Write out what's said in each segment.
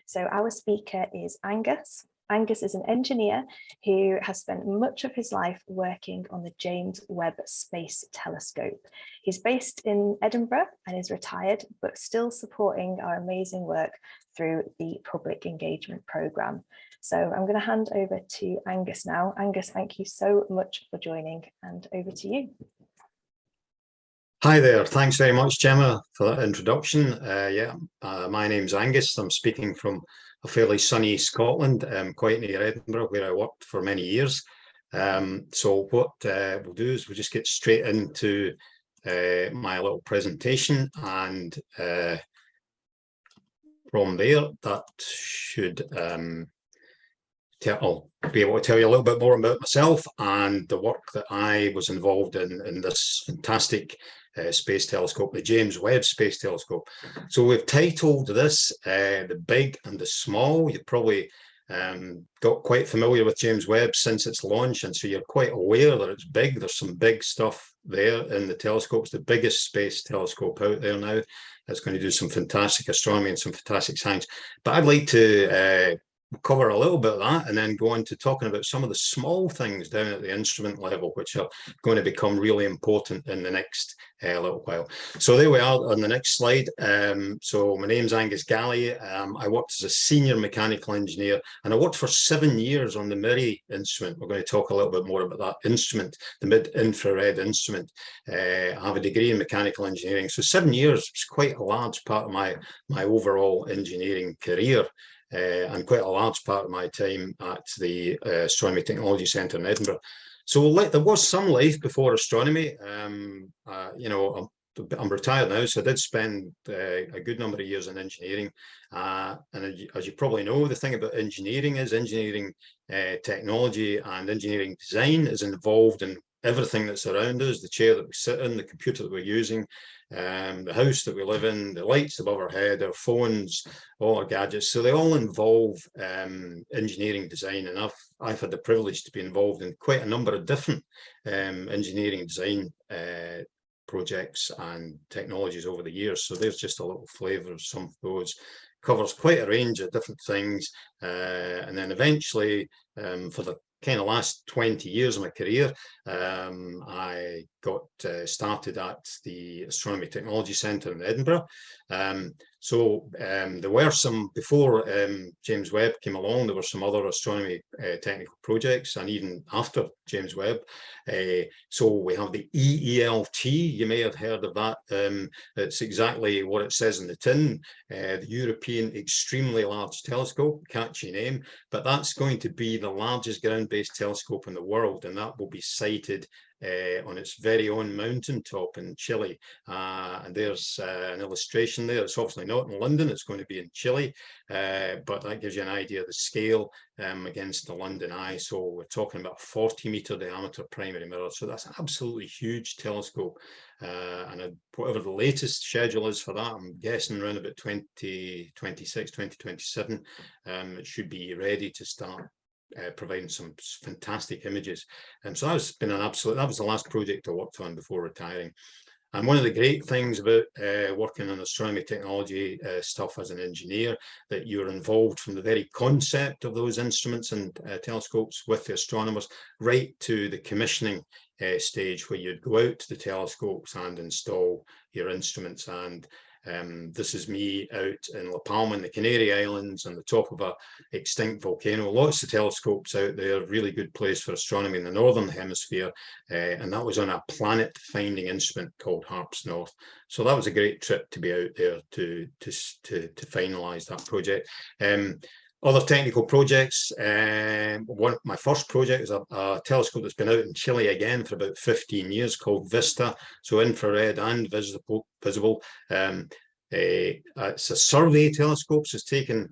So our speaker is Angus. Angus is an engineer who has spent much of his life working on the James Webb Space Telescope. He's based in Edinburgh and is retired, but still supporting our amazing work through the public engagement programme. So I'm going to hand over to Angus now. Angus, thank you so much for joining, and over to you. Hi there. Thanks very much, Gemma, for that introduction. My name's Angus. I'm speaking from a fairly sunny Scotland, quite near Edinburgh, where I worked for many years. So what we'll do is we'll just get straight into my little presentation, and from there, that should I'll be able to tell you a little bit more about myself and the work that I was involved in this fantastic space telescope, the James Webb Space Telescope. So we've titled this The Big and the Small. You've probably got quite familiar with James Webb since its launch, and so you're quite aware that it's big. There's some big stuff there in the telescope. It's the biggest space telescope out there now. It's going to do some fantastic astronomy and some fantastic science. But I'd like to cover a little bit of that and then go on to talking about some of the small things down at the instrument level, which are going to become really important in the next little while. So there we are on the next slide. So my name's Angus Galley. I worked as a senior mechanical engineer, and I worked for 7 years on the metre instrument. We're going to talk a little bit more about that instrument, the mid-infrared instrument. I have a degree in mechanical engineering, so 7 years is quite a large part of my overall engineering career. And quite a large part of my time at the Astronomy Technology Centre in Edinburgh. So there was some life before astronomy. You know, I'm retired now, so I did spend a good number of years in engineering. And as you probably know, the thing about engineering is technology and engineering design is involved in everything that's around us, the chair that we sit in, the computer that we're using, the house that we live in, the lights above our head, our phones, all our gadgets. So they all involve engineering design, and I've had the privilege to be involved in quite a number of different engineering design projects and technologies over the years. So there's just a little flavour of some of those. Covers quite a range of different things, and then eventually for the kind of last 20 years of my career, I got started at the Astronomy Technology Centre in Edinburgh. So there were some, before James Webb came along, there were some other astronomy technical projects, and even after James Webb. So we have the EELT, you may have heard of that. It's exactly what it says in the tin, the European Extremely Large Telescope, catchy name, but that's going to be the largest ground-based telescope in the world, and that will be sited on its very own mountaintop in Chile. And there's an illustration there. It's obviously not in London, it's going to be in Chile, but that gives you an idea of the scale against the London eye. So we're talking about a 40-metre diameter primary mirror. So that's an absolutely huge telescope. And whatever the latest schedule is for that, I'm guessing around about 2026, 2027, it should be ready to start providing some fantastic images. And so that was the last project I worked on before retiring. And one of the great things about working on astronomy technology stuff as an engineer, that you're involved from the very concept of those instruments and telescopes with the astronomers right to the commissioning stage, where you'd go out to the telescopes and install your instruments. And this is me out in La Palma in the Canary Islands on the top of a extinct volcano. Lots of telescopes out there, really good place for astronomy in the northern hemisphere, and that was on a planet finding instrument called HARPS North. So that was a great trip to be out there to finalize that project. Other technical projects, my first project is a telescope that's been out in Chile again for about 15 years called VISTA, so infrared and visible. It's a survey telescope, so it's taken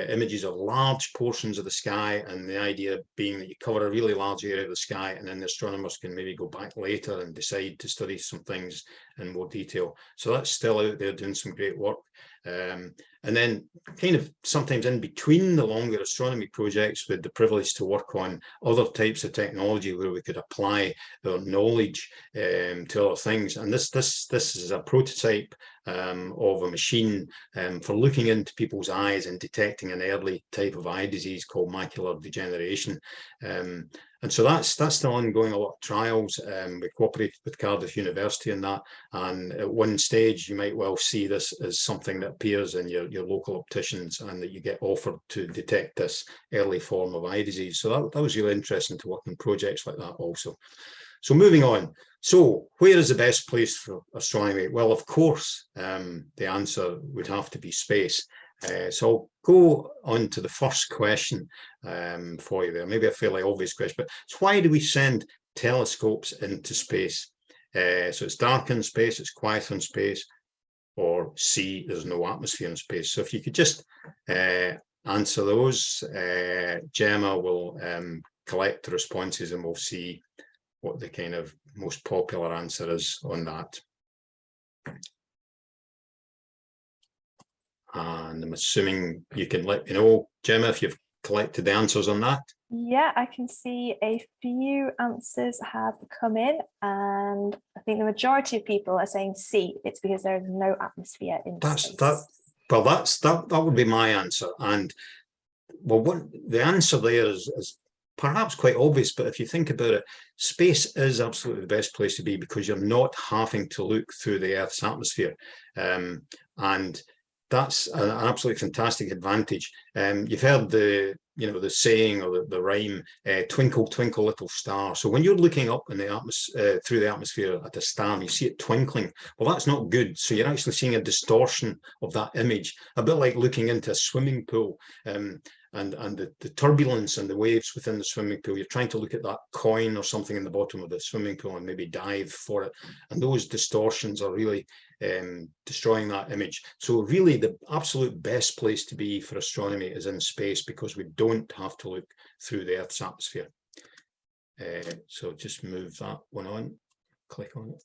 images of large portions of the sky, and the idea being that you cover a really large area of the sky, and then the astronomers can maybe go back later and decide to study some things in more detail. So that's still out there doing some great work. And then kind of sometimes in between the longer astronomy projects, with the privilege to work on other types of technology where we could apply our knowledge to other things. And this is a prototype of a machine for looking into people's eyes and detecting an early type of eye disease called macular degeneration. And so that's still ongoing, a lot of trials. We cooperated with Cardiff University in that. And at one stage, you might well see this as something that appears in your local opticians and that you get offered to detect this early form of eye disease. So that was really interesting to work on projects like that also. So moving on. So where is the best place for astronomy? Well, of course, the answer would have to be space. So I'll go on to the first question for you there. Maybe a fairly obvious question, but it's why do we send telescopes into space? So it's dark in space, it's quiet in space, or C, there's no atmosphere in space. So if you could just answer those, Gemma will collect the responses and we'll see what the kind of most popular answer is on that. And I'm assuming you can let me know, Gemma, if you've collected the answers on that. Yeah, I can see a few answers have come in, and I think the majority of people are saying C. It's because there is no atmosphere in space. That would be my answer. And well, the answer there is perhaps quite obvious, but if you think about it, space is absolutely the best place to be because you're not having to look through the Earth's atmosphere. And that's an absolutely fantastic advantage. You've heard the saying or the rhyme, twinkle, twinkle, little star. So when you're looking up in the atmosphere, through the atmosphere at a star, and you see it twinkling, well, that's not good. So you're actually seeing a distortion of that image, a bit like looking into a swimming pool. And the turbulence and the waves within the swimming pool, you're trying to look at that coin or something in the bottom of the swimming pool and maybe dive for it. And those distortions are really destroying that image. So really the absolute best place to be for astronomy is in space because we don't have to look through the Earth's atmosphere. So just move that one on, click on it.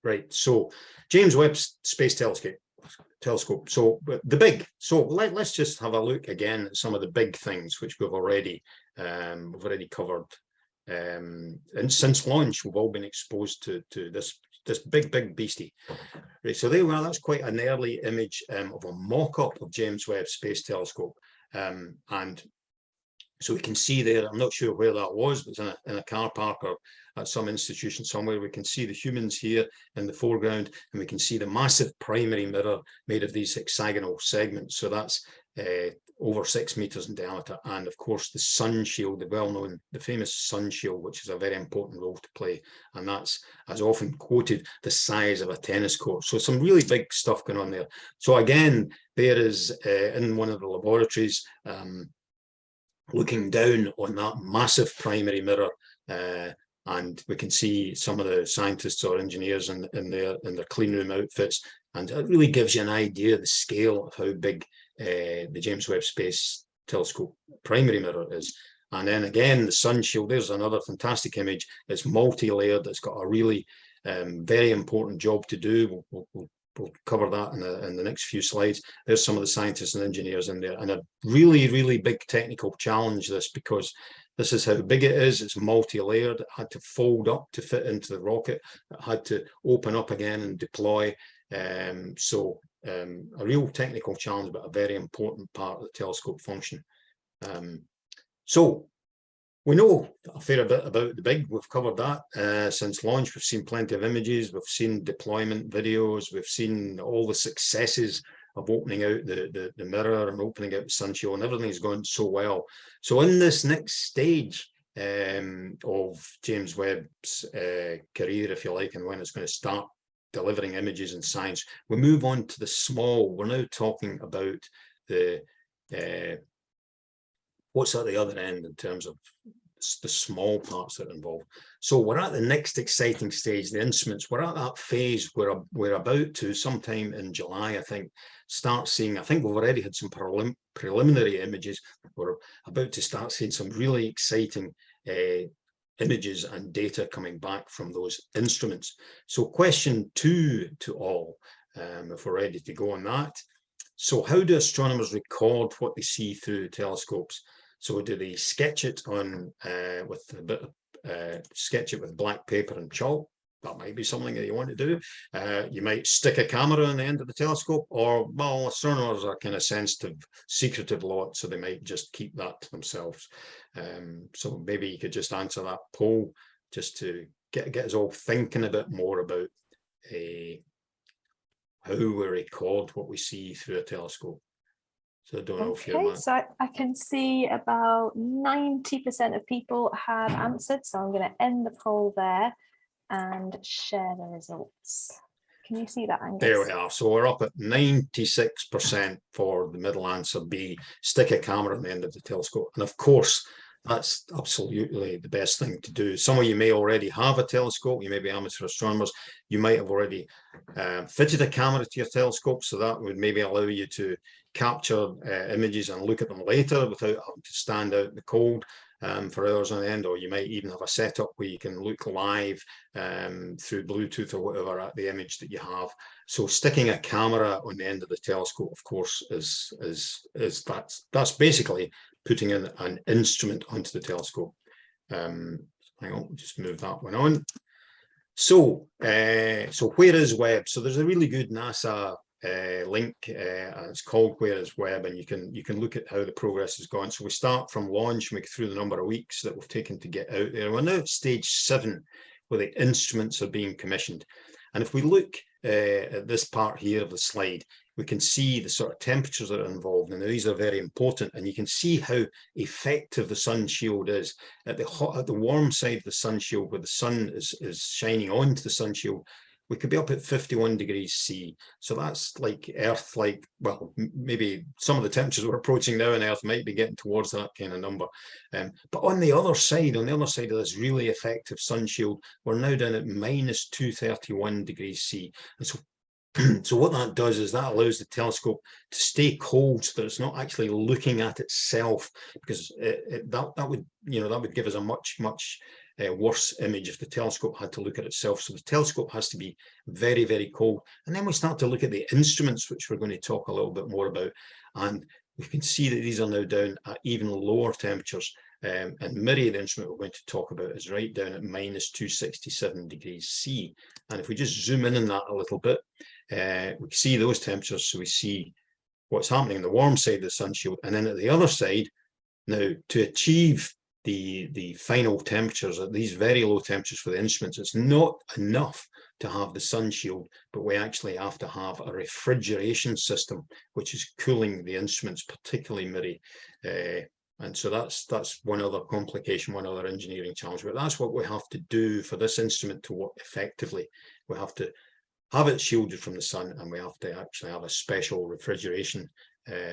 Right, so James Webb Space Telescope. So let's just have a look again at some of the big things which we've already covered. And since launch, we've all been exposed to this big beastie. Right, so there we are. That's quite an early image of a mock-up of James Webb Space Telescope, and so we can see there. I'm not sure where that was, but it's in a car park or at some institution somewhere. We can see the humans here in the foreground, and we can see the massive primary mirror made of these hexagonal segments. So that's over 6 meters in diameter, and of course the sunshield, the famous sunshield, which is a very important role to play, and that's, as often quoted, the size of a tennis court. So some really big stuff going on there. So again, there is in one of the laboratories, looking down on that massive primary mirror, and we can see some of the scientists or engineers in their clean room outfits, and it really gives you an idea of the scale of how big the James Webb Space Telescope primary mirror is. And then again, the sunshield, there's another fantastic image. It's multi-layered. It's got a really very important job to do. We'll cover that in the next few slides. There's some of the scientists and engineers in there, and a really big technical challenge this, because this is how big it is. It's multi-layered. It had to fold up to fit into the rocket. It had to open up again and deploy. So a real technical challenge, but a very important part of the telescope function. So we know a fair bit about the big. We've covered that since launch. We've seen plenty of images. We've seen deployment videos. We've seen all the successes of opening out the mirror and opening out the sunshield, and everything's gone so well. So in this next stage of James Webb's career, if you like, and when it's going to start delivering images in science, we move on to the small. We're now talking about the what's at the other end in terms of the small parts that are involved. So we're at the next exciting stage, the instruments. We're at that phase where we're about to, sometime in July, I think, start seeing, I think we've already had some preliminary images. We're about to start seeing some really exciting images and data coming back from those instruments. So question 2 to all, if we're ready to go on that. So how do astronomers record what they see through telescopes? So do they sketch it on with a bit of sketch it with black paper and chalk? That might be something that you want to do. You might stick a camera on the end of the telescope, or, well, astronomers are kind of sensitive, secretive lot, so they might just keep that to themselves. So maybe you could just answer that poll just to get us all thinking a bit more about how we record what we see through a telescope. So I don't know if you're... Okay, so I can see about 90% of people have answered, so I'm going to end the poll there and share the results. Can you see that, Angus? There we are. So we're up at 96% for the middle answer B, stick a camera on the end of the telescope. And of course, that's absolutely the best thing to do. Some of you may already have a telescope. You may be amateur astronomers. You might have already fitted a camera to your telescope, so that would maybe allow you to capture images and look at them later without having to stand out in the cold for hours on end. Or you might even have a setup where you can look live through Bluetooth or whatever at the image that you have. So sticking a camera on the end of the telescope, of course, that's basically putting in an instrument onto the telescope. Hang on, just move that one on. So where is Webb? So there's a really good NASA link. It's called Where is Webb, and you can look at how the progress has gone. So we start from launch, we go through the number of weeks that we've taken to get out there. We're now at stage 7, where the instruments are being commissioned. And if we look at this part here of the slide, we can see the sort of temperatures that are involved, and these are very important. And you can see how effective the sun shield is. At the warm side of the sun shield, where the sun is shining onto the sun shield, we could be up at 51 degrees C. So that's like Earth, well, maybe some of the temperatures we're approaching now on Earth might be getting towards that kind of number. But on the other side of this really effective sun shield, we're now down at minus 231 degrees C. And so what that does is that allows the telescope to stay cold, so that it's not actually looking at itself, because that would give us a much worse image if the telescope had to look at itself. So the telescope has to be very, very cold. And then we start to look at the instruments, which we're going to talk a little bit more about. And we can see that these are now down at even lower temperatures. And MIRI, the instrument we're going to talk about, is right down at minus 267 degrees C. And if we just zoom in on that a little bit, we can see those temperatures. So we see what's happening on the warm side of the sun shield. And then at the other side, now to achieve the final temperatures at these very low temperatures for the instruments, it's not enough to have the sun shield, but we actually have to have a refrigeration system, which is cooling the instruments, particularly MIRI. And so that's one other complication, one other engineering challenge. But that's what we have to do for this instrument to work effectively. We have to have it shielded from the sun, and we have to actually have a special refrigeration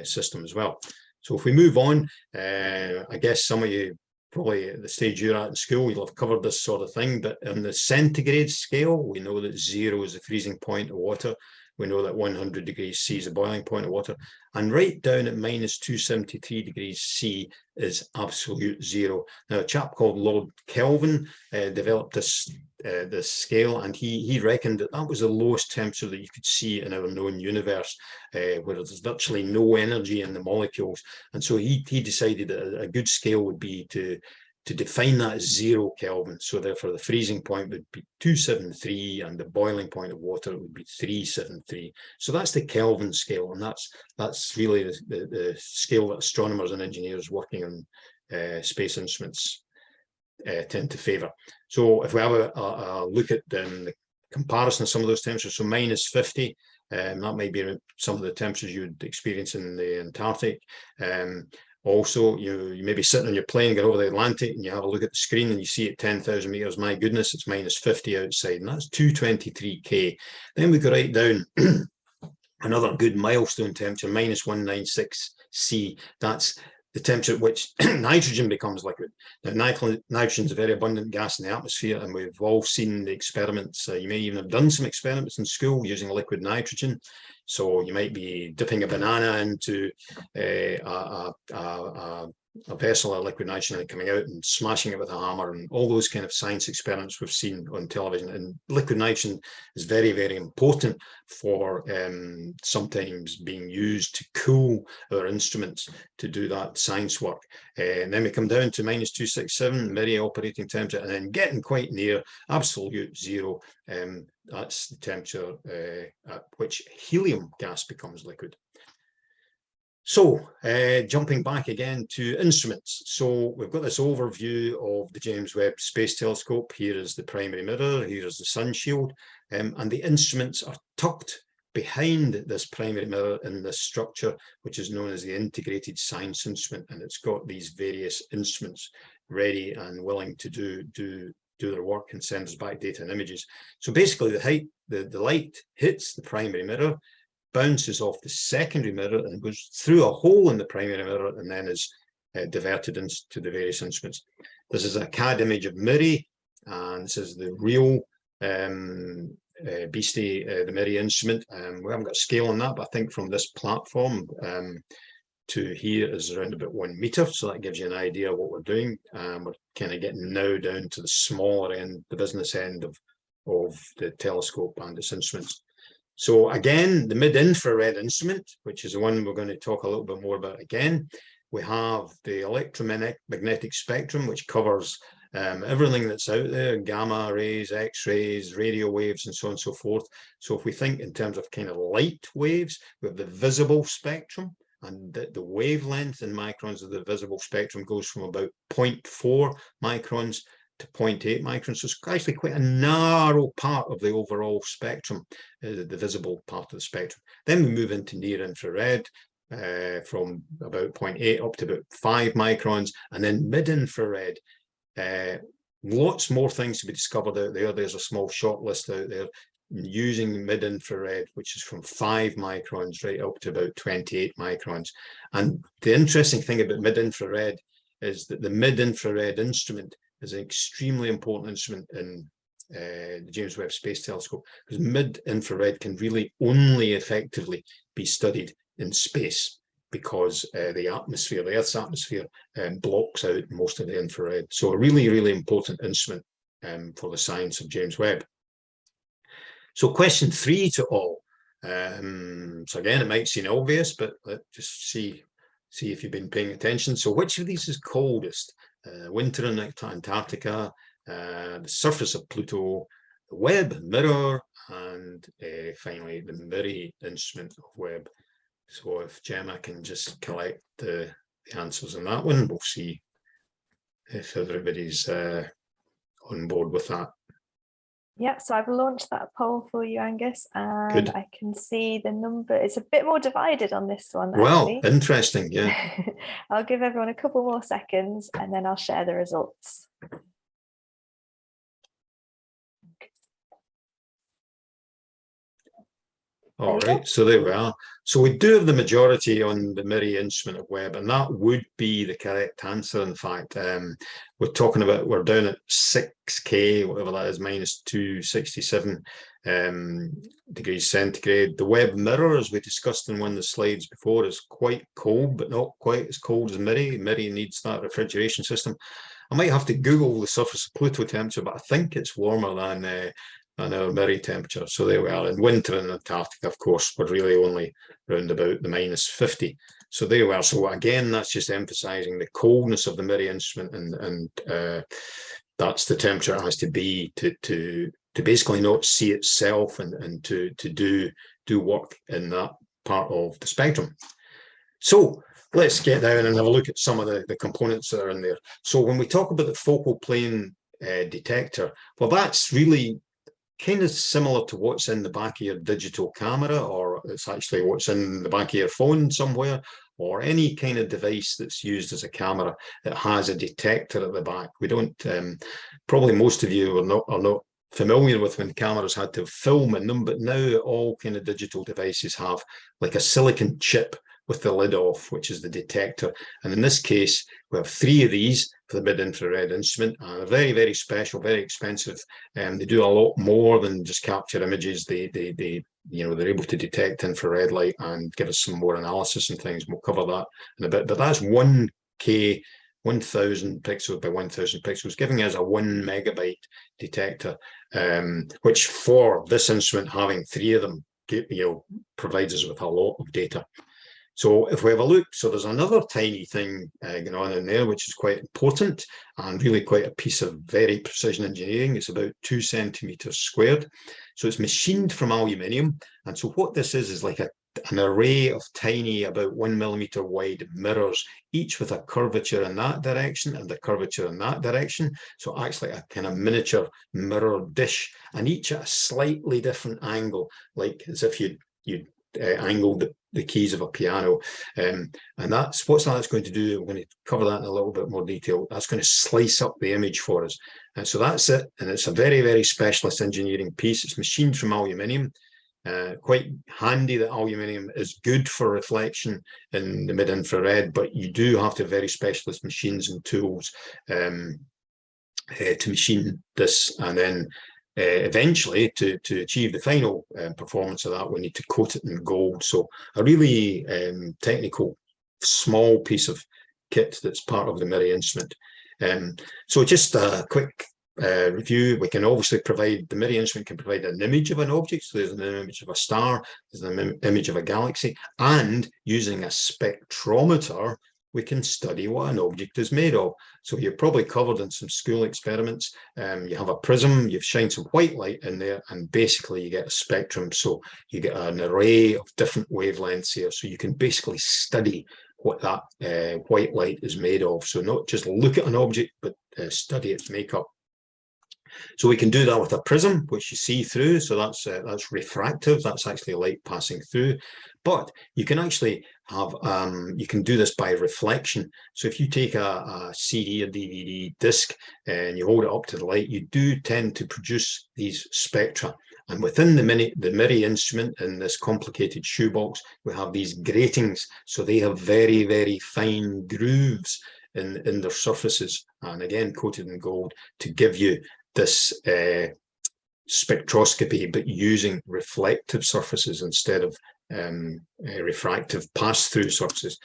system as well. So if we move on, I guess some of you, probably at the stage you're at in school, you'll have covered this sort of thing, but on the centigrade scale, we know that 0 is the freezing point of water. We know that 100 degrees C is the boiling point of water. And right down at minus 273 degrees C is absolute zero. Now, a chap called Lord Kelvin developed this scale, and he reckoned that was the lowest temperature that you could see in our known universe, where there's virtually no energy in the molecules. And so he decided that a good scale would be to define that as 0 Kelvin. So therefore the freezing point would be 273 and the boiling point of water would be 373. So that's the Kelvin scale, and that's really the scale that astronomers and engineers working on space instruments tend to favor. So if we have a look at the comparison of some of those temperatures, so minus 50, that might be some of the temperatures you would experience in the Antarctic. Also, you may be sitting on your plane, get over the Atlantic, and you have a look at the screen and you see at 10,000 meters, my goodness, it's minus 50 outside, and that's 223 K. Then we go right down, another good milestone temperature, minus 196 C. That's the temperature at which nitrogen becomes liquid. Now, nitrogen is a very abundant gas in the atmosphere, and we've all seen the experiments. You may even have done some experiments in school using liquid nitrogen. So you might be dipping a banana into a a vessel of liquid nitrogen coming out and smashing it with a hammer, and all those kind of science experiments we've seen on television. And liquid nitrogen is very, very important for sometimes being used to cool our instruments to do that science work. And then we come down to -267, very operating temperature, and then getting quite near absolute zero. That's the temperature at which helium gas becomes liquid. So jumping back again to instruments. So we've got this overview of the James Webb Space Telescope. Here is the primary mirror, here is the sunshield, and the instruments are tucked behind this primary mirror in this structure, which is known as the integrated science instrument. And it's got these various instruments ready and willing to do their work and send us back data and images. So basically the light hits the primary mirror, bounces off the secondary mirror and goes through a hole in the primary mirror, and then is diverted into the various instruments. This is a CAD image of MIRI, and this is the real beastie, the MIRI instrument. We haven't got a scale on that, but I think from this platform to here is around about 1 meter. So that gives you an idea of what we're doing. We're kind of getting now down to the smaller end, the business end of the telescope and its instruments. So again, the mid-infrared instrument, which is the one we're going to talk a little bit more about again. We have the electromagnetic spectrum, which covers everything that's out there: gamma rays, X-rays, radio waves, and so on and so forth. So if we think in terms of kind of light waves, we have the visible spectrum, and the wavelength in microns of the visible spectrum goes from about 0.4 microns to 0.8 microns. So it's actually quite a narrow part of the overall spectrum, the visible part of the spectrum. Then we move into near infrared, from about 0.8 up to about 5 microns, and then mid-infrared. Lots more things to be discovered out there. There's a small short list out there using mid-infrared, which is from 5 microns right up to about 28 microns. And the interesting thing about mid-infrared is that the mid-infrared instrument is an extremely important instrument in the James Webb Space Telescope, because mid-infrared can really only effectively be studied in space, because the atmosphere, the Earth's atmosphere, blocks out most of the infrared. So a really, really important instrument for the science of James Webb. So question 3 to all. So again, it might seem obvious, but let's just see if you've been paying attention. So which of these is coldest? Winter in Antarctica, the surface of Pluto, the Webb mirror, and finally the MIRI instrument of Webb. So if Gemma can just collect the answers on that one, we'll see if everybody's on board with that. Yeah, so I've launched that poll for you, Angus, and Good. I can see the number. It's a bit more divided on this one, Well, actually. interesting, yeah. I'll give everyone a couple more seconds and then I'll share the results. All right, so there we are. So we do have the majority on the MIRI instrument of Webb, and that would be the correct answer. In fact, we're talking about, we're down at 6K, whatever that is, -267 degrees centigrade. The Webb mirror, as we discussed in one of the slides before, is quite cold, but not quite as cold as MIRI. MIRI needs that refrigeration system. I might have to Google the surface of Pluto temperature, but I think it's warmer than our MIRI temperature. So there we are. In winter in Antarctica, of course, we're really only around about the -50. So there we are. So again, that's just emphasizing the coldness of the MIRI instrument, and that's the temperature it has to be to basically not see itself and to do work in that part of the spectrum. So let's get down and have a look at some of the components that are in there. So when we talk about the focal plane detector, well, that's really kind of similar to what's in the back of your digital camera, or it's actually what's in the back of your phone somewhere, or any kind of device that's used as a camera that has a detector at the back. We don't, probably most of you are not familiar with when cameras had to film in them, but now all kind of digital devices have like a silicon chip with the lid off, which is the detector. And in this case, we have 3 of these for the mid-infrared instrument, and they're very, very special, very expensive. They do a lot more than just capture images. They're able to detect infrared light and give us some more analysis and things. We'll cover that in a bit, but that's one 4K 1000 pixels by 1000 pixels, giving us a 1 megabyte detector, which for this instrument, having 3 of them, provides us with a lot of data. So if we have a look, so there's another tiny thing going on in there, which is quite important and really quite a piece of very precision engineering. It's about 2 centimeters squared. So it's machined from aluminium. And so what this is like an array of tiny, about 1 millimeter wide mirrors, each with a curvature in that direction and a curvature in that direction. So actually a kind of miniature mirror dish, and each at a slightly different angle, like as if you angled the keys of a piano. And that's what that's going to do. We're going to cover that in a little bit more detail. That's going to slice up the image for us. And so that's it. And it's a very, very specialist engineering piece. It's machined from aluminium. Quite handy that aluminium is good for reflection in the mid-infrared, but you do have to have very specialist machines and tools to machine this, and then eventually to achieve the final performance of that, we need to coat it in gold. So a really technical small piece of kit that's part of the MIRI instrument. So just a quick review. We can obviously provide, the MIRI instrument can provide an image of an object. So there's an image of a star, there's an image of a galaxy, and using a spectrometer, we can study what an object is made of. So you're probably covered in some school experiments. You have a prism, you've shined some white light in there, and basically you get a spectrum. So you get an array of different wavelengths here. So you can basically study what that white light is made of. So not just look at an object, but study its makeup. So we can do that with a prism, which you see through. So that's refractive. That's actually light passing through. But you can actually have, you can do this by reflection. So if you take a CD or DVD disc and you hold it up to the light, you do tend to produce these spectra. And within the MIRI instrument, in this complicated shoebox, we have these gratings. So they have very, very fine grooves in their surfaces, and again coated in gold, to give you this spectroscopy, but using reflective surfaces instead of refractive pass-through surfaces.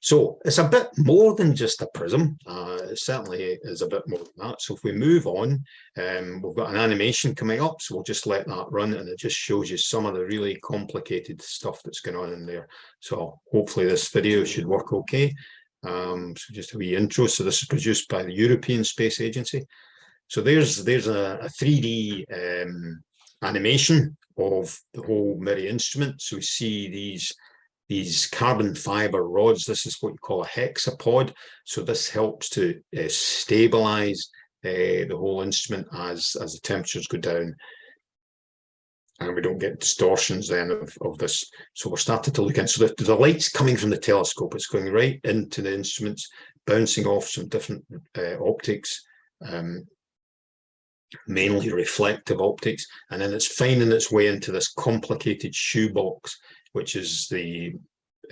So it's a bit more than just a prism. It certainly is a bit more than that. So if we move on, we've got an animation coming up, so we'll just let that run, and it just shows you some of the really complicated stuff that's going on in there. So hopefully this video should work okay. So just a wee intro. So this is produced by the European Space Agency. So there's a 3D animation of the whole MIRI instrument. So we see these carbon fiber rods. This is what you call a hexapod. So this helps to stabilize the whole instrument as the temperatures go down, and we don't get distortions then of this. So we're starting to look at, so the light's coming from the telescope. It's going right into the instruments, bouncing off some different optics, mainly reflective optics, and then it's finding its way into this complicated shoebox, which is the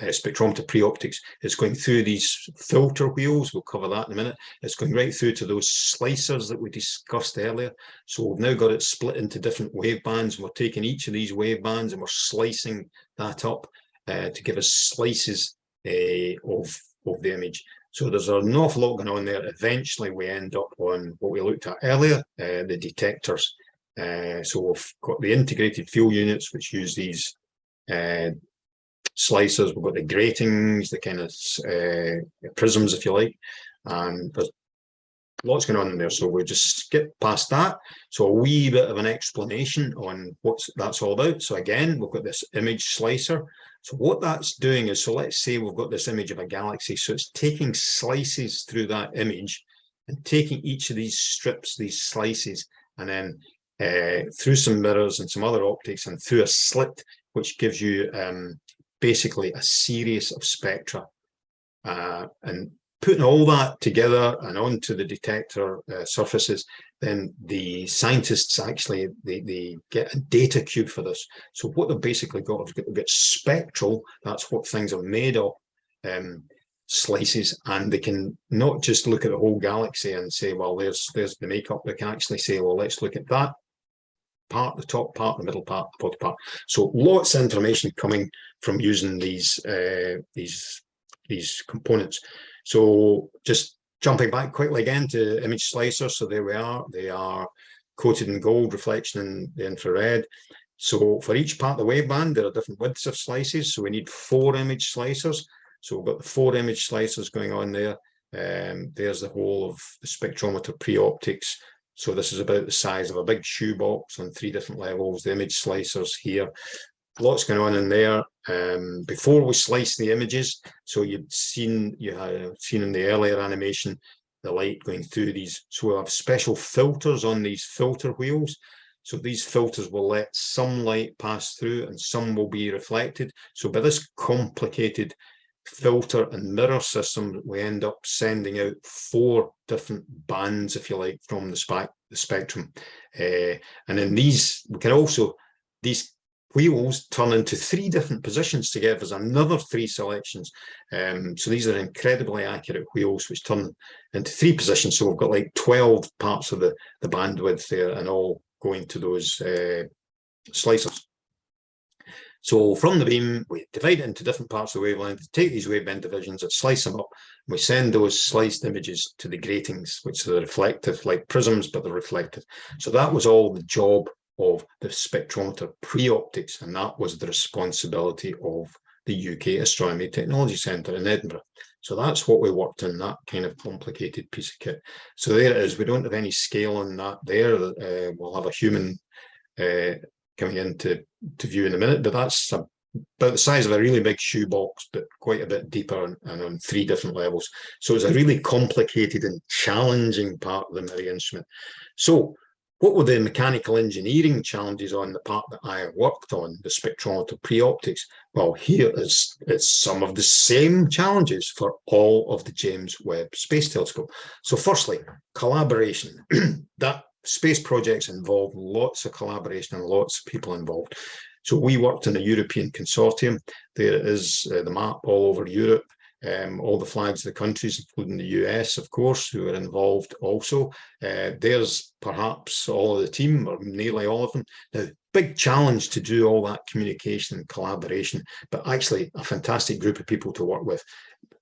spectrometer pre-optics. It's going through these filter wheels. We'll cover that in a minute. It's going right through to those slicers that we discussed earlier. So we've now got it split into different wave bands, and we're taking each of these wave bands and we're slicing that up to give us slices of the image. So there's an awful lot going on there. Eventually we end up on what we looked at earlier, the detectors. So we've got the integrated field units, which use these slicers. We've got the gratings, the kind of prisms, if you like, and there's lots going on in there. So we'll just skip past that. So a wee bit of an explanation on what that's all about. So again, we've got this image slicer. So what that's doing is, so let's say we've got this image of a galaxy. So it's taking slices through that image and taking each of these strips, these slices, and then through some mirrors and some other optics and through a slit, which gives you basically a series of spectra. And putting all that together and onto the detector surfaces, then the scientists actually, they get a data cube for this. So what they've basically got is they've got spectral, that's what things are made of, slices, and they can not just look at the whole galaxy and say, well, there's the makeup. They can actually say, well, let's look at that part, the top part, the middle part, the bottom part. So lots of information coming from using these components. So just jumping back quickly again to image slicers. So there we are. They are coated in gold, reflection in the infrared. So for each part of the waveband, there are different widths of slices. So we need 4 image slicers. So we've got the 4 image slicers going on there. There's the whole of the spectrometer pre-optics. So this is about the size of a big shoebox on 3 different levels. The image slicers here. Lots going on in there. Before we slice the images, so you had seen in the earlier animation the light going through these. So we'll have special filters on these filter wheels. So these filters will let some light pass through and some will be reflected. So by this complicated filter and mirror system, we end up sending out 4 different bands, if you like, from the spectrum. And in these, we can also, these wheels turn into 3 different positions to give us another 3 selections. So these are incredibly accurate wheels which turn into 3 positions. So we've got like 12 parts of the bandwidth there, and all going to those slicers. So from the beam, we divide it into different parts of the wavelength, take these waveband divisions and slice them up. And we send those sliced images to the gratings, which are reflective, like prisms, but they're reflective. So that was all the job of the spectrometer pre-optics, and that was the responsibility of the UK Astronomy Technology Centre in Edinburgh. So that's what we worked in, that kind of complicated piece of kit. So there it is. We don't have any scale on that there. We'll have a human coming into view in a minute, but that's about the size of a really big shoebox, but quite a bit deeper and on 3 different levels. So it's a really complicated and challenging part of the MIRI instrument. So what were the mechanical engineering challenges on the part that I worked on, the spectrometer pre-optics? Well, here it's some of the same challenges for all of the James Webb Space Telescope. So firstly, collaboration. That space projects involve lots of collaboration and lots of people involved. So we worked in a European consortium. There is the map all over Europe. All the flags of the countries, including the US, of course, who are involved also. There's perhaps all of the team, or nearly all of them. Now, big challenge to do all that communication and collaboration, but actually a fantastic group of people to work with.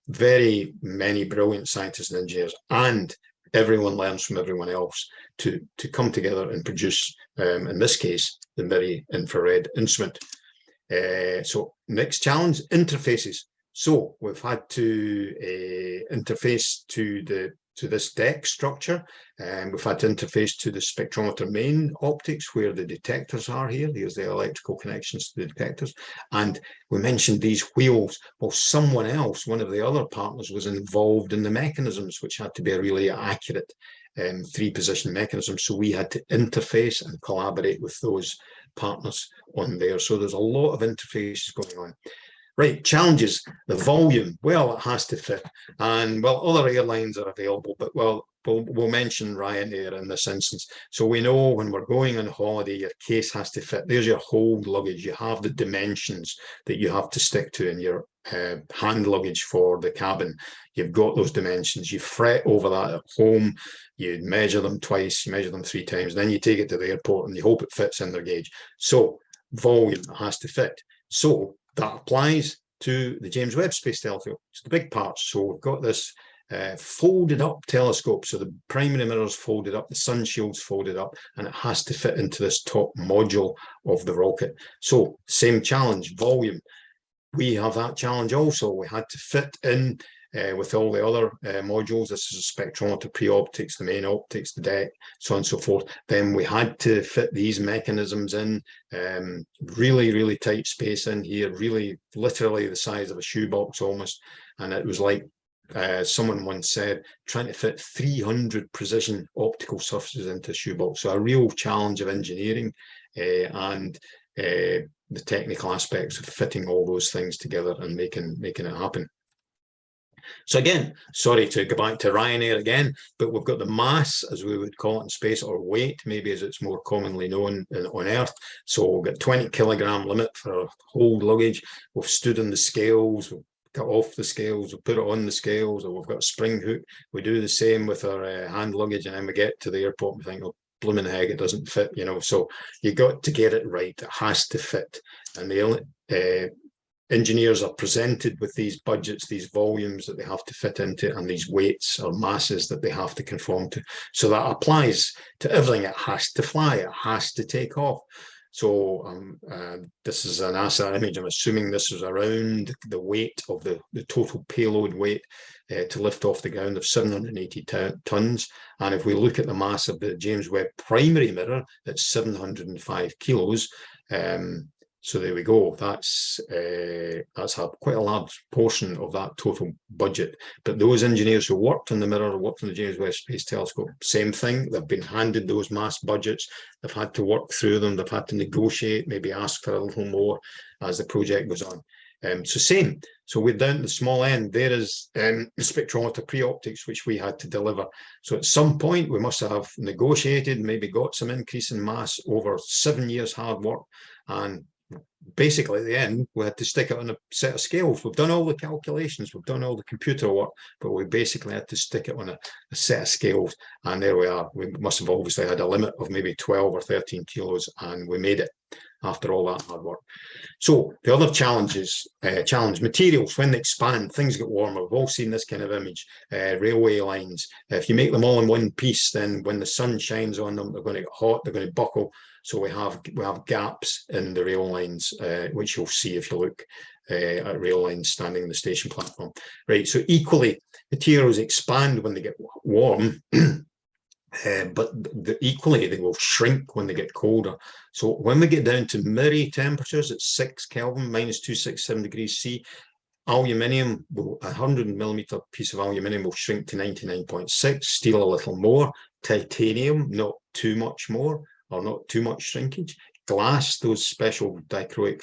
Very many brilliant scientists and engineers, and everyone learns from everyone else to come together and produce, in this case, the MIRI infrared instrument. So next challenge, interfaces. So we've had to interface to this deck structure, and we've had to interface to the spectrometer main optics where the detectors are here. Here's the electrical connections to the detectors. And we mentioned these wheels. Well, someone else, one of the other partners, was involved in the mechanisms, which had to be a really accurate 3-position mechanism. So we had to interface and collaborate with those partners on there. So there's a lot of interfaces going on. Right, challenges, the volume. Well, it has to fit. And well, other airlines are available, but well, we'll mention Ryanair in this instance. So we know when we're going on holiday, your case has to fit. There's your hold luggage. You have the dimensions that you have to stick to in your hand luggage for the cabin. You've got those dimensions. You fret over that at home. You measure them twice, you measure them 3 times, then you take it to the airport and you hope it fits in their gauge. So volume has to fit. So that applies to the James Webb Space Telescope. It's the big parts. So we've got this folded up telescope. So the primary mirror's folded up, the sunshield's folded up, and it has to fit into this top module of the rocket. So same challenge, volume. We have that challenge also. We had to fit in with all the other modules. This is a spectrometer pre-optics, the main optics, the deck, so on and so forth. Then we had to fit these mechanisms in, really, really tight space in here, really literally the size of a shoebox almost. And it was like someone once said, trying to fit 300 precision optical surfaces into a shoebox. So a real challenge of engineering and the technical aspects of fitting all those things together and making it happen. So again, sorry to go back to Ryanair again, but we've got the mass, as we would call it in space, or weight, maybe as it's more commonly known on Earth. So we've got 20 kilogram limit for hold luggage. We've stood on the scales, we've got off the scales, we've put it on the scales, or we've got a spring hook. We do the same with our hand luggage, and then we get to the airport and we think, oh, blooming heck, it doesn't fit, you know. So you got to get it right. It has to fit. And the engineers are presented with these budgets, these volumes that they have to fit into, and these weights or masses that they have to conform to. So that applies to everything. It has to fly, it has to take off. So this is a NASA image. I'm assuming this is around the weight of the total payload weight to lift off the ground of 780 tons. And if we look at the mass of the James Webb primary mirror, it's 705 kilos. So there we go. That's quite a large portion of that total budget. But those engineers who worked on the mirror, worked on the James Webb Space Telescope, same thing. They've been handed those mass budgets. They've had to work through them. They've had to negotiate, maybe ask for a little more as the project goes on. So same. So we're down to the small end. There is the spectrometer pre-optics, which we had to deliver. So at some point, we must have negotiated, maybe got some increase in mass over 7 years hard work. And basically, at the end, we had to stick it on a set of scales. We've done all the calculations, we've done all the computer work, but we basically had to stick it on a set of scales. And there we are. We must have obviously had a limit of maybe 12 or 13 kilos, and we made it after all that hard work. So the other challenge materials. When they expand, things get warmer. We've all seen this kind of image. Railway lines. If you make them all in one piece, then when the sun shines on them, they're going to get hot, they're going to buckle. So we have gaps in the rail lines, which you'll see if you look at rail lines standing in the station platform. Right. So equally, materials expand when they get warm. But equally, they will shrink when they get colder. So when we get down to Murray temperatures at 6 Kelvin, minus 267 degrees C, aluminium, a 100mm piece of aluminium will shrink to 99.6, steel a little more, titanium, not too much more, or not too much shrinkage. Glass, those special dichroic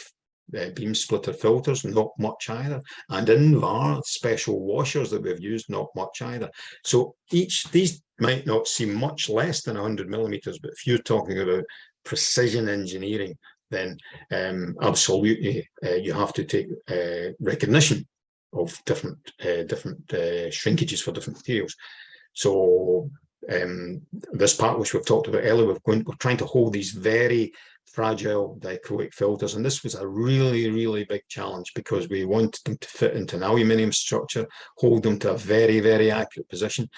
beam splitter filters, not much either. And Invar, special washers that we've used, not much either. So these might not seem much less than 100mm, but if you're talking about precision engineering, then absolutely you have to take recognition of different shrinkages for different materials. So this part, which we've talked about earlier, we're trying to hold these very fragile dichroic filters, and this was a really big challenge because we wanted them to fit into an aluminium structure, hold them to a very accurate position,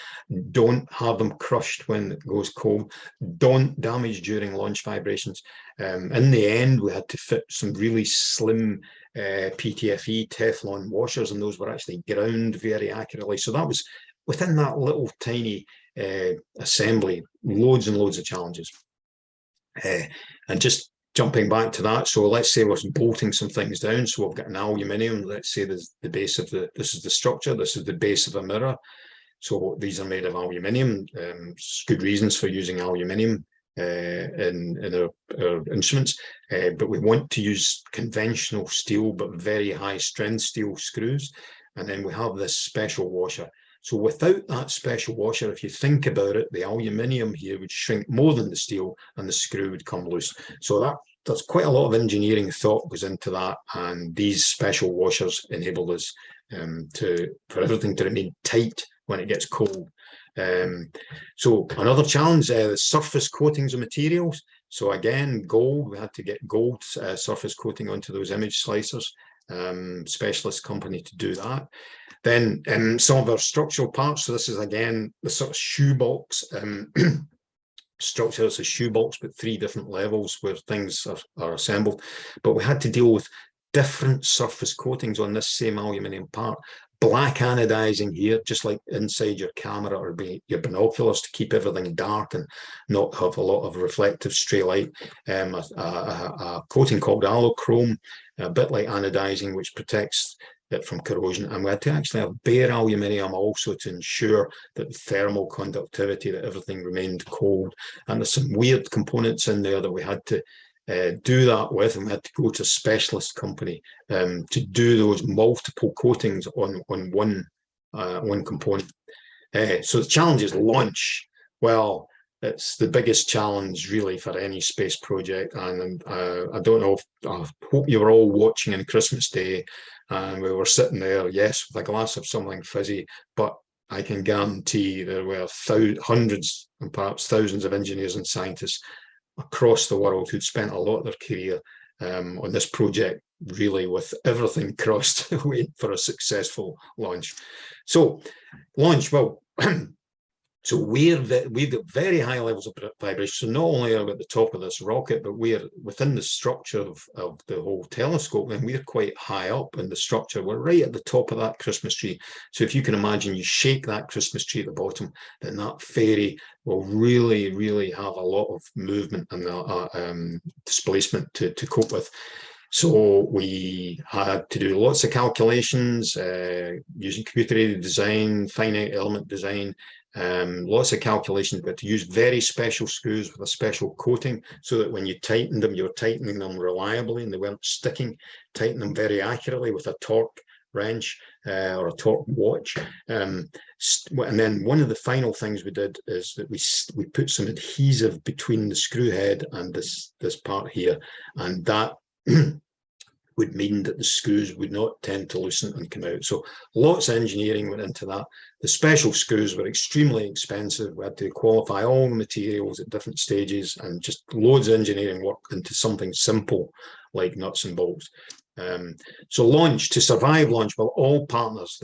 don't have them crushed when it goes cold, don't damage during launch vibrations. In the end, we had to fit some really slim PTFE Teflon washers, and those were actually ground very accurately. So that was within that little tiny assembly, loads and loads of challenges. And just jumping back to that, so let's say we're bolting some things down. So we've got an aluminium. Let's say this the base of this is the structure. This is the base of a mirror. So these are made of aluminium. Good reasons for using aluminium in our instruments, but we want to use conventional steel, but very high strength steel screws. And then we have this special washer. So without that special washer, if you think about it, the aluminium here would shrink more than the steel and the screw would come loose. So there's quite a lot of engineering thought goes into that, and these special washers enable us for everything to remain tight when it gets cold. So another challenge, the surface coatings of materials. So again, gold, we had to get gold surface coating onto those image slicers. Specialist company to do that. Then some of our structural parts. So this is again the sort of shoebox structure. It's a shoebox, but 3 different levels where things are assembled. But we had to deal with different surface coatings on this same aluminium part. Black anodizing here, just like inside your camera or your binoculars, to keep everything dark and not have a lot of reflective stray light. A coating called alochrome, a bit like anodizing, which protects it from corrosion. And we had to actually have bare aluminium also to ensure that the thermal conductivity, that everything remained cold. And there's some weird components in there that we had to do that with, and we had to go to a specialist company to do those multiple coatings on one component. So the challenge is launch. Well, it's the biggest challenge really for any space project, and I don't know I hope you were all watching on Christmas Day, and we were sitting there, yes, with a glass of something fizzy, but I can guarantee there were hundreds and perhaps thousands of engineers and scientists across the world who'd spent a lot of their career on this project really with everything crossed, waiting for a successful launch. So launch, well, so we've got very high levels of vibration. So not only are we at the top of this rocket, but we're within the structure of the whole telescope, and we're quite high up in the structure. We're right at the top of that Christmas tree. So if you can imagine, you shake that Christmas tree at the bottom, then that fairy will really, really have a lot of movement and displacement to cope with. So we had to do lots of calculations using computer-aided design, finite element design, lots of calculations. We had to use very special screws with a special coating so that when you tightened them, you were tightening them reliably and they weren't sticking. Tighten them very accurately with a torque wrench or a torque watch. And then one of the final things we did is that we put some adhesive between the screw head and this part here, and that would mean that the screws would not tend to loosen and come out. So lots of engineering went into that. The special screws were extremely expensive. We had to qualify all the materials at different stages and just loads of engineering work into something simple like nuts and bolts. So launch, to survive launch, well, all partners,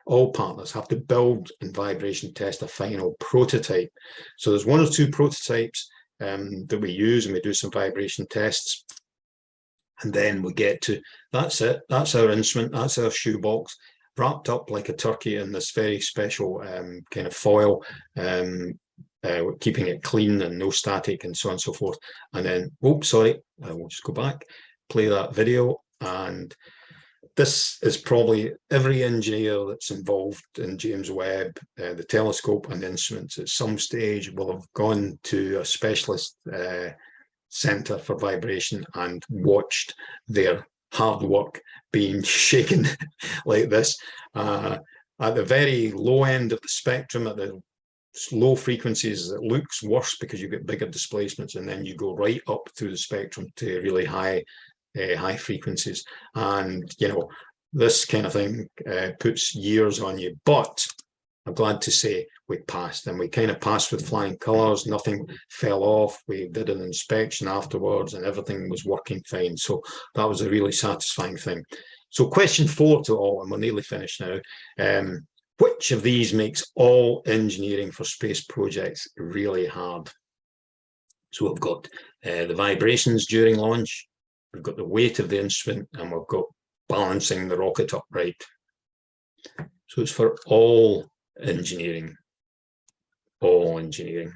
all partners have to build and vibration test a final prototype. So there's one or two prototypes that we use, and we do some vibration tests. And then we get to, that's it, that's our instrument, that's our shoebox, wrapped up like a turkey in this very special kind of foil, keeping it clean and no static and so on and so forth. And then, oops, sorry, I will just go back, play that video. And this is probably every engineer that's involved in James Webb, the telescope and instruments at some stage will have gone to a specialist center for vibration and watched their hard work being shaken like this. At the very low end of the spectrum, at the low frequencies, it looks worse because you get bigger displacements, and then you go right up through the spectrum to really high frequencies. And you know, this kind of thing puts years on you, but I'm glad to say we passed, and we kind of passed with flying colours. Nothing fell off. We did an inspection afterwards and everything was working fine. So that was a really satisfying thing. So question 4 to all, and we're nearly finished now. Which of these makes all engineering for space projects really hard? So we've got the vibrations during launch, we've got the weight of the instrument, and we've got balancing the rocket upright. So it's for all engineering. All engineering.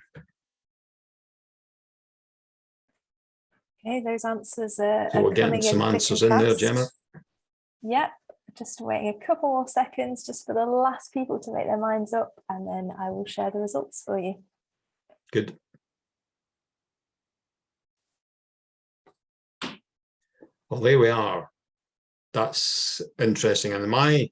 Okay, those answers are So we're getting some answers in there, Gemma. Yep, just waiting a couple more seconds just for the last people to make their minds up, and then I will share the results for you. Good. Well, there we are. That's interesting. And my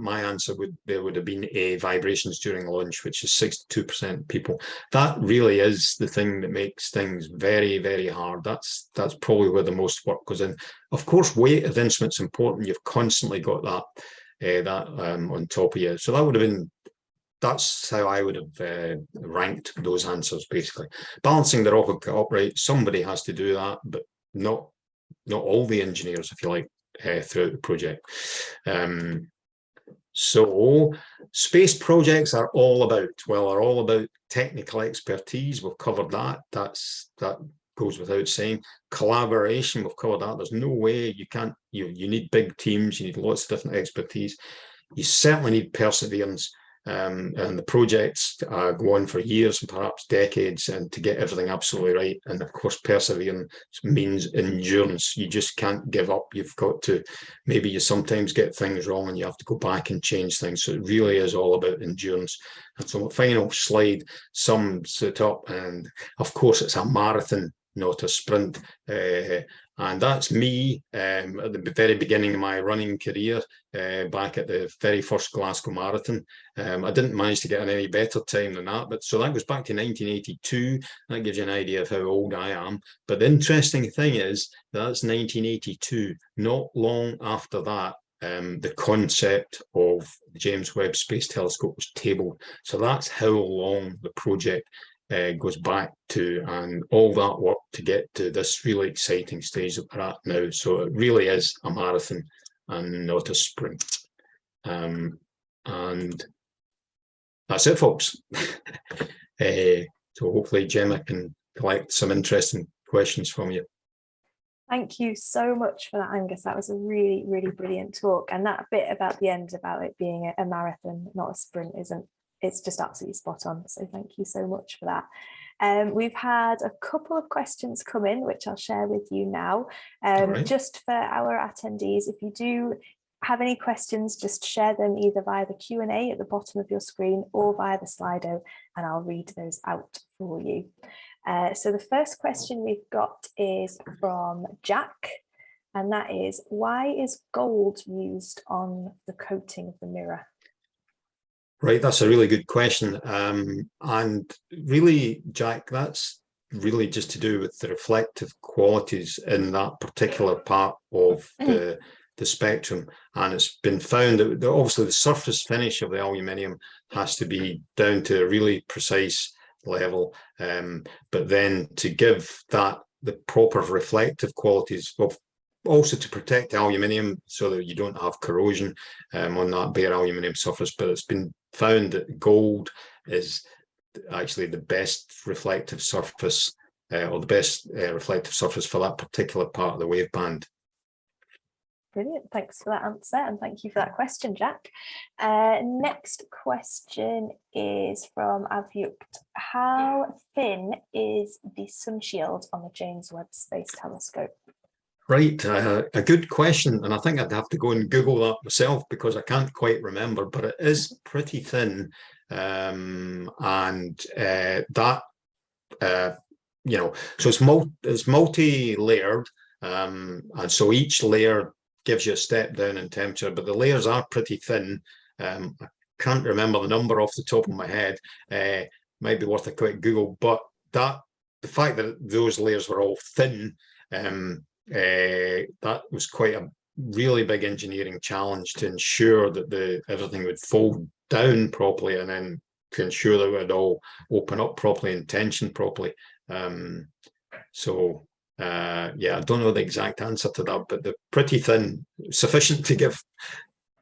answer would have been a vibrations during launch, which is 62% people. That really is the thing that makes things very, very hard. That's probably where the most work goes in. Of course, weight of instruments important. You've constantly got that on top of you. So that would have been, that's how I would have ranked those answers, basically. Balancing the rocket upright, somebody has to do that, but not all the engineers, if you like, throughout the project. So space projects are all about technical expertise. We've covered that. That goes without saying. Collaboration, we've covered that. There's no way you need big teams, you need lots of different expertise. You certainly need perseverance. And the projects go on for years and perhaps decades, and to get everything absolutely right. And of course, perseverance means endurance. You just can't give up. You've got to, maybe you sometimes get things wrong and you have to go back and change things. So it really is all about endurance. And so the final slide sums it up. And of course, it's a marathon, not a sprint. And that's me at the very beginning of my running career, back at the very first Glasgow Marathon. I didn't manage to get an any better time than that, but so that goes back to 1982. That gives you an idea of how old I am. But the interesting thing is that's 1982. Not long after that, the concept of the James Webb Space Telescope was tabled. So that's how long the project goes back to, and all that work to get to this really exciting stage that we're at now. So it really is a marathon and not a sprint. And that's it, folks. So hopefully, Gemma can collect some interesting questions from you. Thank you so much for that, Angus. That was a really, really brilliant talk. And that bit about the end about it being a marathon, not a sprint, it's just absolutely spot on. So thank you so much for that. We've had a couple of questions come in, which I'll share with you now. Right. Just for our attendees, if you do have any questions, just share them either via the Q&A at the bottom of your screen or via the Slido, and I'll read those out for you. So the first question we've got is from Jack, and that is, why is gold used on the coating of the mirror? Right, that's a really good question. And really, Jack, that's really just to do with the reflective qualities in that particular part of the spectrum. And it's been found that obviously the surface finish of the aluminium has to be down to a really precise level, but then to give that the proper reflective qualities of, also to protect the aluminium so that you don't have corrosion on that bare aluminium surface. But it's been found that gold is actually the best reflective surface, or the best reflective surface for that particular part of the waveband. Brilliant, thanks for that answer, and thank you for that question, Jack. Next question is from Avyukt. How thin is the sunshield on the James Webb Space Telescope? Right, a good question, and I think I'd have to go and Google that myself because I can't quite remember, but it is pretty thin, and that so it's multi-layered, and so each layer gives you a step down in temperature, but the layers are pretty thin. I can't remember the number off the top of my head. Might be worth a quick Google, but the fact that those layers were all thin, that was quite a really big engineering challenge to ensure that everything would fold down properly, and then to ensure that it would all open up properly and tension properly. Yeah, I don't know the exact answer to that, but they're pretty thin, sufficient to give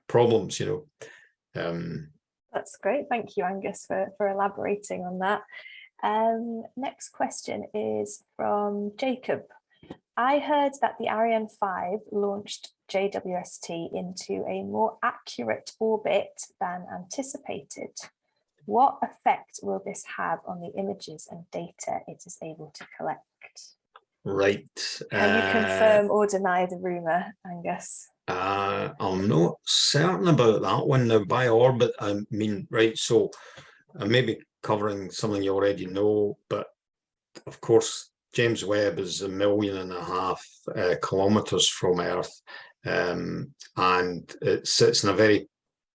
problems, That's great. Thank you, Angus, for elaborating on that. Next question is from Jacob. I heard that the Ariane 5 launched JWST into a more accurate orbit than anticipated. What effect will this have on the images and data it is able to collect? Right. Can you confirm or deny the rumour, Angus? I'm not certain about that one now. By orbit, I mean, right, so I may be covering something you already know, but of course, James Webb is 1.5 million kilometres from Earth, and it sits in a very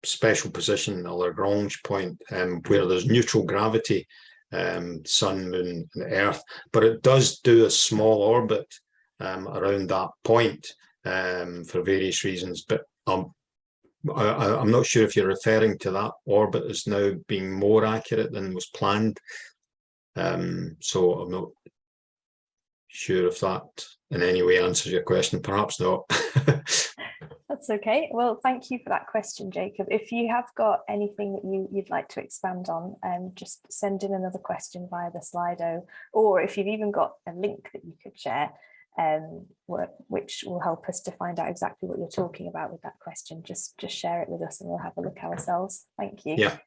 special position, a Lagrange point, where there's neutral gravity, Sun, Moon, and Earth, but it does do a small orbit around that point for various reasons. But I'm not sure if you're referring to that orbit as now being more accurate than was planned. So I'm not sure if that in any way answers your question. Perhaps not. That's okay. Well, thank you for that question, Jacob. If you have got anything that you'd like to expand on, just send in another question via the Slido, or if you've even got a link that you could share, which will help us to find out exactly what you're talking about with that question, just share it with us and we'll have a look ourselves. Thank you. Yeah.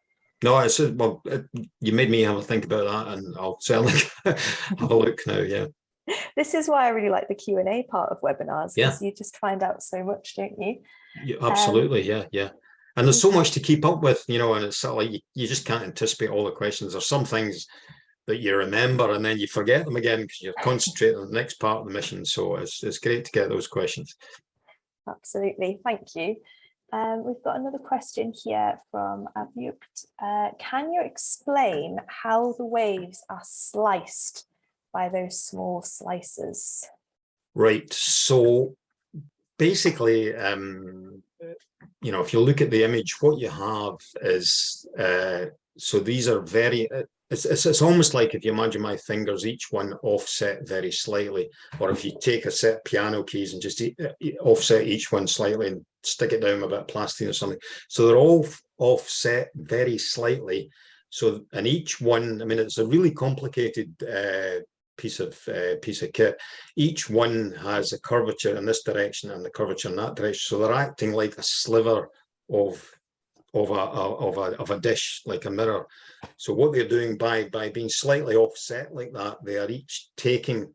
No, you made me have a think about that, and I'll certainly have a look now. Yeah. This is why I really like the Q&A part of webinars, because Yeah. you just find out so much, don't you? Yeah, absolutely. Yeah. And there's so much to keep up with, and it's sort of like you just can't anticipate all the questions. There's some things that you remember and then you forget them again because you're concentrating on the next part of the mission. So it's great to get those questions. Absolutely. Thank you. We've got another question here from Avyukt. Can you explain how the waves are sliced by those small slices? Right. So basically, you know, if you look at the image, what you have is, so these are very, it's almost like if you imagine my fingers, each one offset very slightly, or if you take a set of piano keys and just offset each one slightly and stick it down with a bit of plastic or something. So they're all offset very slightly. So, and each one, I mean, it's a really complicated piece of kit. Each one has a curvature in this direction and the curvature in that direction. So they're acting like a sliver of a dish, like a mirror. So what they're doing by being slightly offset like that, they are each taking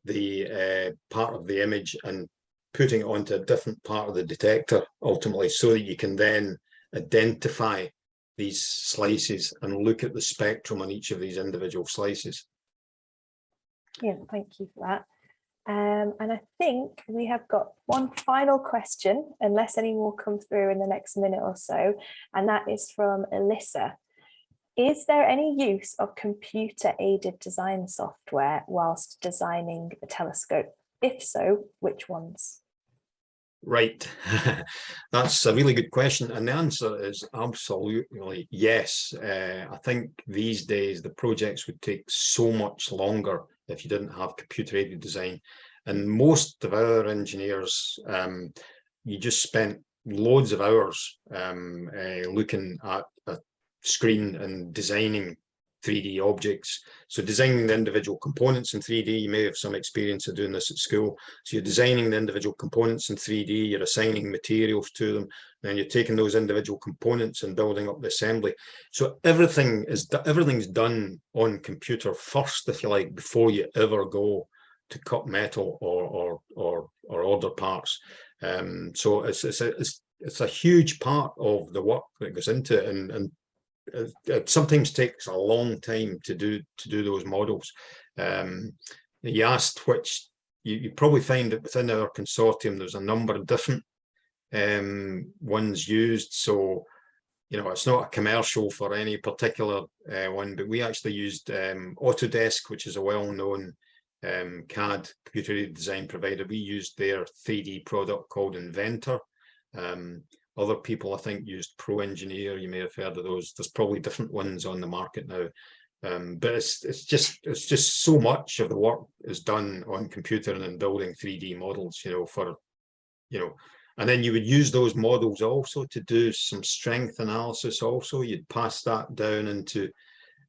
the part of the image and putting it onto a different part of the detector ultimately, so that you can then identify these slices and look at the spectrum on each of these individual slices. Yeah, thank you for that. And I think we have got one final question, unless any more come through in the next minute or so, and that is from Alyssa. Is there any use of computer-aided design software whilst designing the telescope? If so, which ones? Right, that's a really good question, and the answer is absolutely yes. I think these days the projects would take so much longer if you didn't have computer-aided design, and most of our engineers, you just spent loads of hours looking at a screen and designing 3D objects. So designing the individual components in 3D, you may have some experience of doing this at school. So you're designing the individual components in 3D, you're assigning materials to them, then you're taking those individual components and building up the assembly. So everything's done on computer first, if you like, before you ever go to cut metal or order parts. So it's a huge part of the work that goes into it, and it sometimes takes a long time to do those models. You asked which, you probably find that within our consortium there's a number of different ones used. So, you know, it's not a commercial for any particular one, but we actually used Autodesk, which is a well-known CAD computer-aided design provider. We used their 3D product called Inventor. Other people, I think, used Pro Engineer. You may have heard of those. There's probably different ones on the market now, but it's just so much of the work is done on computer and in building 3D models. And then you would use those models also to do some strength analysis. Also, you'd pass that down into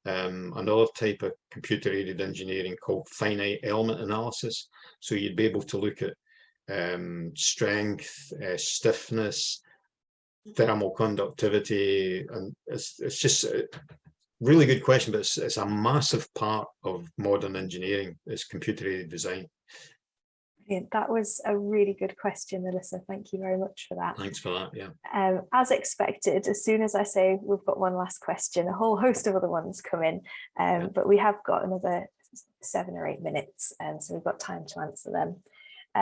another type of computer-aided engineering called finite element analysis. So you'd be able to look at strength, stiffness, thermal conductivity, and it's just a really good question, but it's a massive part of modern engineering is computer-aided design. Yeah, that was a really good question, Alyssa. Thank you very much for that. Thanks for that. Yeah. As expected, as soon as I say we've got one last question, a whole host of other ones come in, but we have got another 7 or 8 minutes, so we've got time to answer them.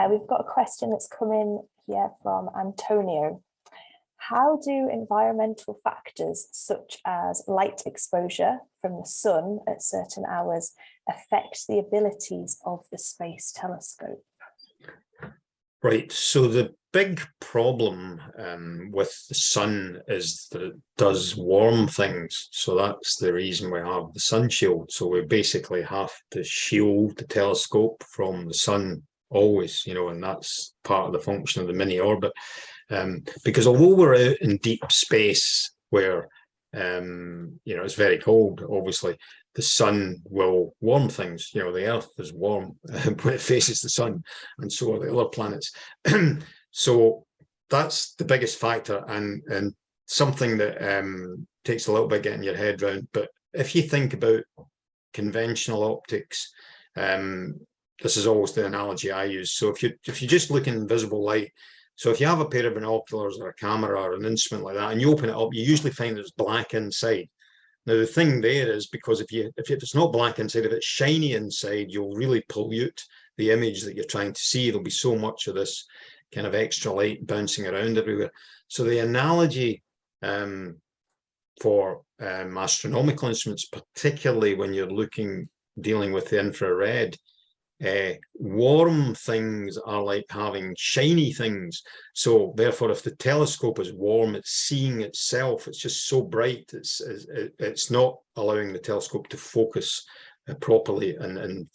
We've got a question that's come in here from Antonio. How do environmental factors such as light exposure from the sun at certain hours affect the abilities of the space telescope? Right, so the big problem with the sun is that it does warm things. So that's the reason we have the sunshield. So we basically have to shield the telescope from the sun always, and that's part of the function of the mini orbit. Because although we're out in deep space where, it's very cold, obviously, the sun will warm things. The Earth is warm when it faces the sun, and so are the other planets. So that's the biggest factor, and something that takes a little bit getting your head around. But if you think about conventional optics, this is always the analogy I use. So if you just look in visible light, so if you have a pair of binoculars or a camera or an instrument like that, and you open it up, you usually find it's black inside. Now the thing there is, because if it's not black inside, if it's shiny inside, you'll really pollute the image that you're trying to see. There'll be so much of this kind of extra light bouncing around everywhere. So the analogy for astronomical instruments, particularly when you're dealing with the infrared, Warm things are like having shiny things. So therefore, if the telescope is warm, it's seeing itself. It's just so bright. It's not allowing the telescope to focus properly and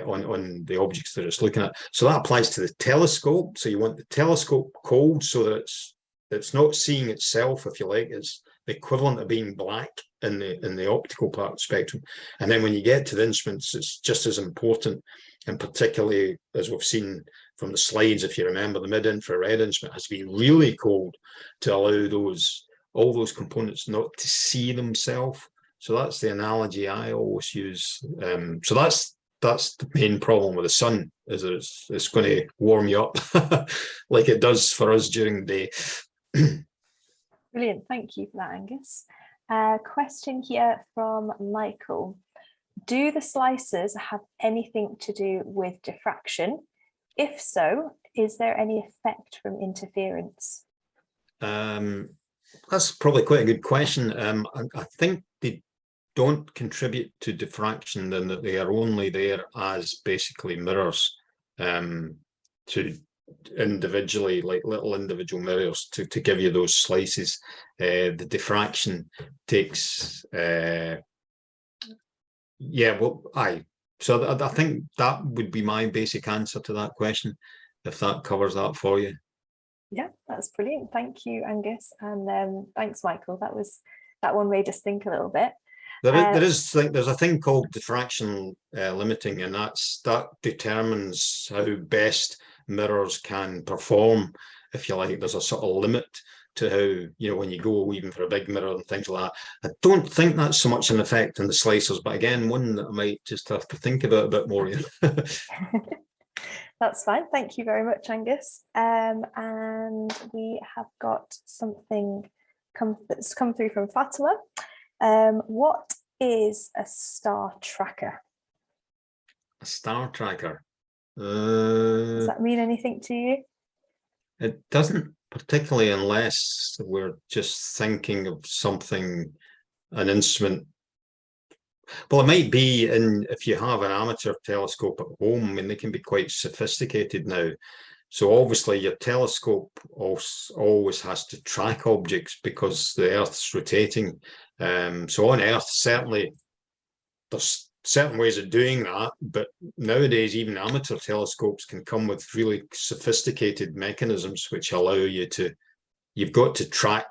on the objects that it's looking at. So that applies to the telescope. So you want the telescope cold so that it's not seeing itself, if you like. It's the equivalent of being black in the optical part of the spectrum. And then when you get to the instruments, it's just as important. And particularly, as we've seen from the slides, if you remember, the mid-infrared instrument has to be really cold to allow all those components not to see themselves. So that's the analogy I always use. So that's the main problem with the sun, is that it's going to warm you up like it does for us during the day. Brilliant, thank you for that, Angus. Question here from Michael. Do the slicers have anything to do with diffraction? If so, is there any effect from interference? That's probably quite a good question. I think they don't contribute to diffraction, in that they are only there as basically mirrors to individually, like little individual mirrors to give you those slices. The diffraction takes so I think that would be my basic answer to that question, if that covers that for you. Yeah, that's brilliant. Thank you, Angus, and thanks, Michael. That one made us think a little bit. There's a thing called diffraction limiting, and that determines how best mirrors can perform, if you like. There's a sort of limit to how, when you go even for a big mirror and things like that. I don't think that's so much an effect on the slicers, but again, one that I might just have to think about a bit more. That's fine. Thank you very much, Angus. And we have got something that's come through from Fatima. What is a star tracker? A star tracker? Does that mean anything to you? It doesn't particularly, unless we're just thinking of something, an instrument. Well, it might be if you have an amateur telescope at home. I mean, they can be quite sophisticated now. So obviously your telescope always has to track objects because the Earth's rotating. So on Earth, certainly there's certain ways of doing that, but nowadays even amateur telescopes can come with really sophisticated mechanisms which allow you've got to track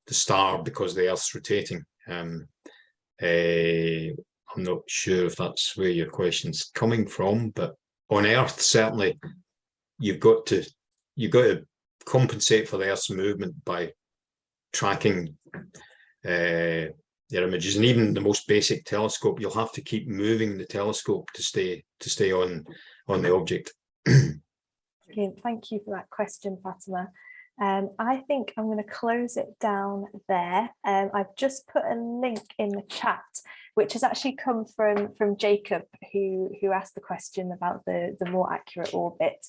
the star because the Earth's rotating. I'm not sure if that's where your question's coming from, but on Earth, certainly you've got to compensate for the Earth's movement by tracking your images. And even the most basic telescope, you'll have to keep moving the telescope to stay on the object. Brilliant. Thank you for that question, Fatima. I think I'm going to close it down there. I've just put a link in the chat, which has actually come from Jacob, who asked the question about the more accurate orbit.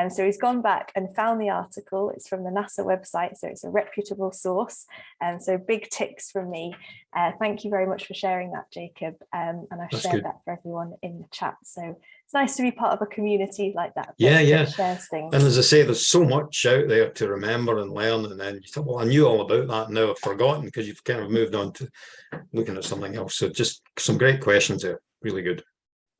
So he's gone back and found the article. It's from the NASA website, so it's a reputable source. So big ticks from me. Thank you very much for sharing that, Jacob. And I've shared that for everyone in the chat. So it's nice to be part of a community like that. That shares things. And as I say, there's so much out there to remember and learn. And then you thought, well, I knew all about that, and now I've forgotten because you've kind of moved on to looking at something else. So just some great questions there. Really good.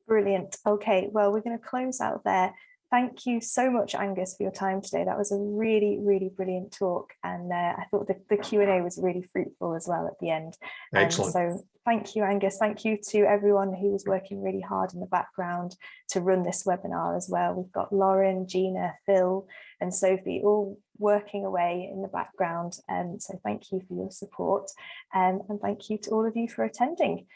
Brilliant. Okay, well, we're going to close out there. Thank you so much, Angus, for your time today. That was a really, really brilliant talk. And I thought the Q&A was really fruitful as well at the end. Excellent. So thank you, Angus. Thank you to everyone who was working really hard in the background to run this webinar as well. We've got Lauren, Gina, Phil, and Sophie all working away in the background. So thank you for your support. And thank you to all of you for attending.